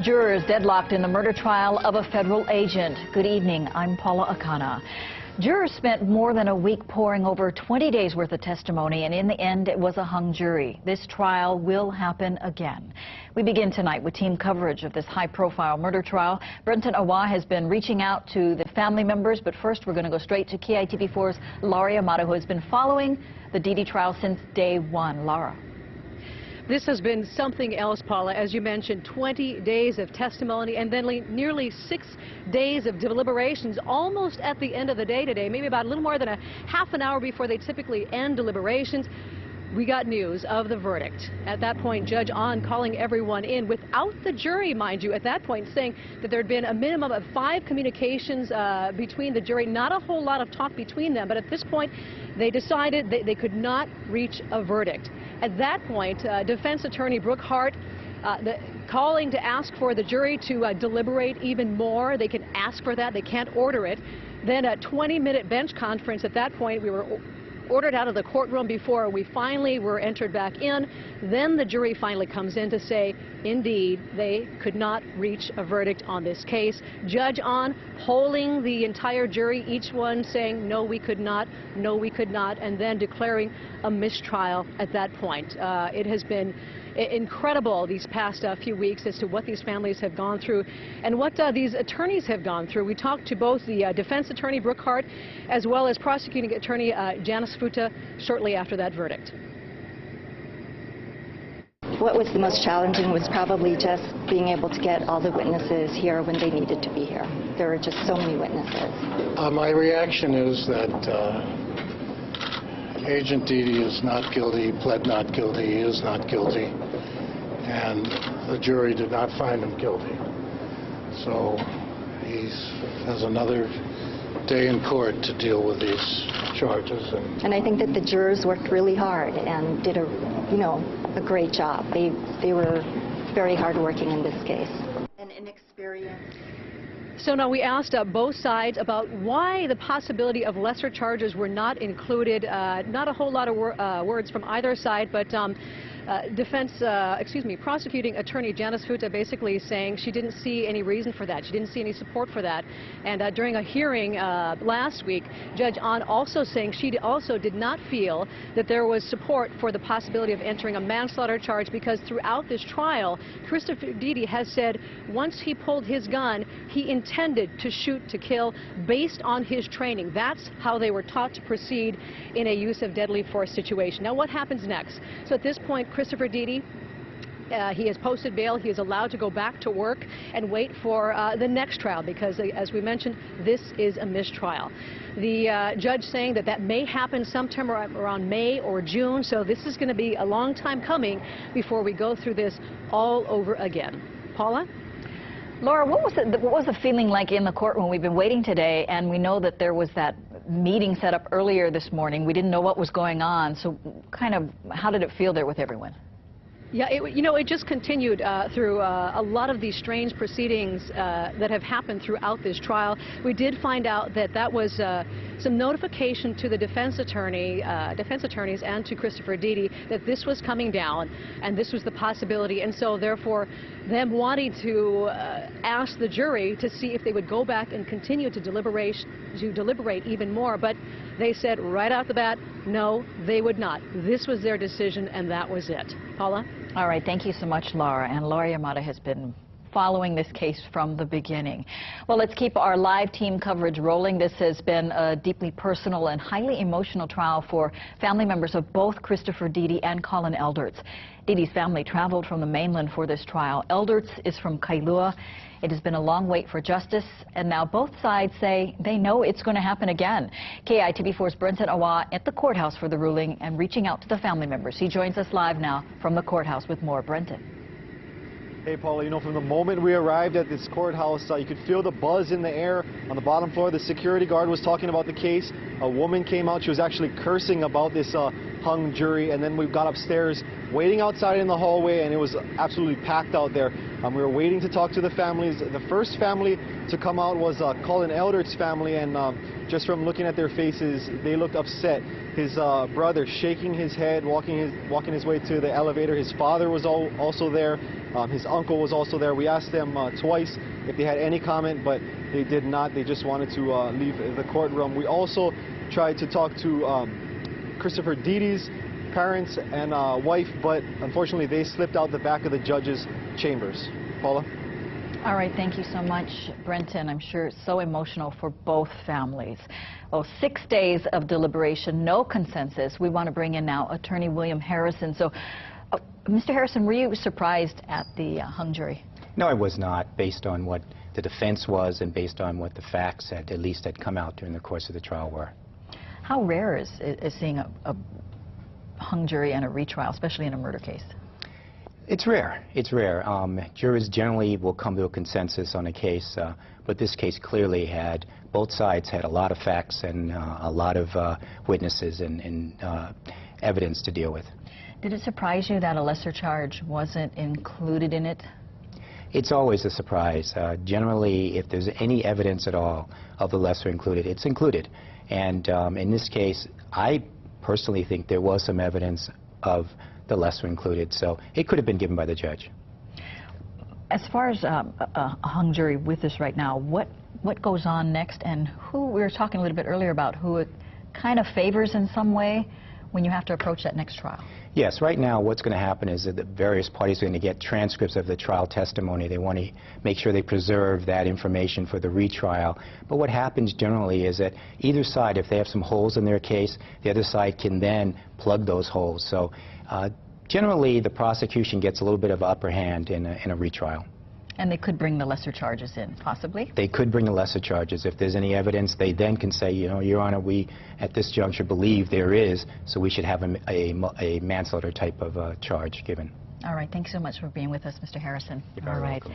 Jurors deadlocked in the murder trial of a federal agent. Good evening, I'm Paula Akana. Jurors spent more than a week poring over 20 days worth of testimony, and in the end it was a hung jury. This trial will happen again. We begin tonight with team coverage of this high-profile murder trial. Brenton has been reaching out to the family members, but first we're going to go straight to KITV4's LARA YAMADA, who has been following the Deedy trial since day one. Lara. This has been something else, Paula. As you mentioned, 20 days of testimony and then nearly 6 days of deliberations, almost at the end of the day today, maybe about a little more than a half an hour before they typically end deliberations. We got news of the verdict. At that point, Judge Ahn calling everyone in without the jury, mind you, at that point saying that there had been a minimum of 5 communications between the jury, not a whole lot of talk between them, but at this point they decided they could not reach a verdict. At that point, defense attorney Brooke HART calling to ask for the jury to deliberate even more. They can ask for that. They can't order it. Then a 20-minute bench conference. At that point, we were ordered out of the courtroom before we finally were entered back in. Then the jury finally comes in to say, indeed, they could not reach a verdict on this case. Judge Ahn polling the entire jury, each one saying, no, we could not, no, we could not, and then declaring a mistrial at that point. It has been incredible these past few weeks as to what these families have gone through and what these attorneys have gone through. We talked to both the defense attorney, Brooke HART, as well as prosecuting attorney Janice Futa shortly after that verdict. What was the most challenging was probably just being able to get all the witnesses here when they needed to be here. There were just so many witnesses. My reaction is that Agent Deedy is not guilty, pled not guilty, he is not guilty, and the jury did not find him guilty. So he has another day in court to deal with these charges. And I think that the jurors worked really hard and did a great job. They were very hardworking in this case. And inexperienced. So now we asked both sides about why the possibility of lesser charges were not included. Not a whole lot of words from either side, but prosecuting attorney Janice Futa basically saying she didn't see any reason for that. She didn't see any support for that. And during a hearing last week, Judge Ahn also saying she also did not feel that there was support for the possibility of entering a manslaughter charge because throughout this trial, Christopher Deedy has said once he pulled his gun, he intended to shoot to kill based on his training. That's how they were taught to proceed in a use of deadly force situation. Now what happens next? So at this point, Christopher Deedy, he has posted bail. He is allowed to go back to work and wait for the next trial because, as we mentioned, this is a mistrial. The judge saying that may happen sometime around May or June, so this is going to be a long time coming before we go through this all over again. Paula? Laura, what was the feeling like in the courtroom? We've been waiting today, and we know that there was that meeting set up earlier this morning. We didn't know what was going on, so kind of how did it feel there with everyone? Yeah, it just continued through a lot of these strange proceedings that have happened throughout this trial. We did find out that was some notification to the defense attorneys and to Christopher Deedy that this was coming down and this was the possibility, and so therefore them wanting to ask the jury to see if they would go back and continue to deliberate even more, but they said right out the bat, no, they would not. This was their decision, and that was it. Paula? All right, thank you so much, Laura. And LARA YAMADA has been following this case from the beginning. Well, let's keep our live team coverage rolling. This has been a deeply personal and highly emotional trial for family members of both Christopher Deedy and Colin Elderts. Deedy's family traveled from the mainland for this trial. Elderts is from Kailua. It has been a long wait for justice, and now both sides say they know it's going to happen again. KITV4's Brenton at the courthouse for the ruling and reaching out to the family members. He joins us live now from the courthouse with more. Brenton. Hey, Paula, from the moment we arrived at this courthouse, you could feel the buzz in the air on the bottom floor. The security guard was talking about the case. A woman came out. She was actually cursing about this hung jury, and then we got upstairs, waiting outside in the hallway, and it was absolutely packed out there. We were waiting to talk to the families. The first family to come out was Colin Eldred's family, and just from looking at their faces, they looked upset. His brother shaking his head, walking his way to the elevator. His father was also there. His uncle was also there. We asked them twice if they had any comment, but they did not. They just wanted to leave the courtroom. We also tried to talk to Christopher Deedy's parents and wife, but unfortunately they slipped out the back of the judge's chambers. Paula? All right, thank you so much, Brenton. I'm sure it's so emotional for both families. Well, 6 days of deliberation, no consensus. We want to bring in now Attorney William Harrison. So, Mr. Harrison, were you surprised at the hung jury? No, I was not, based on what the defense was and based on what the facts at least had come out during the course of the trial were. How rare is seeing a hung jury and a retrial, especially in a murder case? It's rare. It's rare. Jurors generally will come to a consensus on a case, but this case clearly had, both sides had a lot of facts and a lot of witnesses and evidence to deal with. Did it surprise you that a lesser charge wasn't included in it? It's always a surprise. Generally, if there's any evidence at all of the lesser included, it's included. And in this case, I personally think there was some evidence of the lesser included, so it could have been given by the judge. As far as a hung jury with us right now, what goes on next, and who, we were talking a little bit earlier about who it kind of favors in some way when you have to approach that next trial? Yes, right now what's going to happen is that the various parties are going to get transcripts of the trial testimony. They want to make sure they preserve that information for the retrial. But what happens generally is that either side, if they have some holes in their case, the other side can then plug those holes. So generally the prosecution gets a little bit of upper hand in a retrial. And they could bring the lesser charges in, possibly? They could bring the lesser charges. If there's any evidence, they then can say, you know, Your Honor, we at this juncture believe there is, so we should have a manslaughter type of charge given. All right. Thanks so much for being with us, Mr. Harrison. You're very welcome.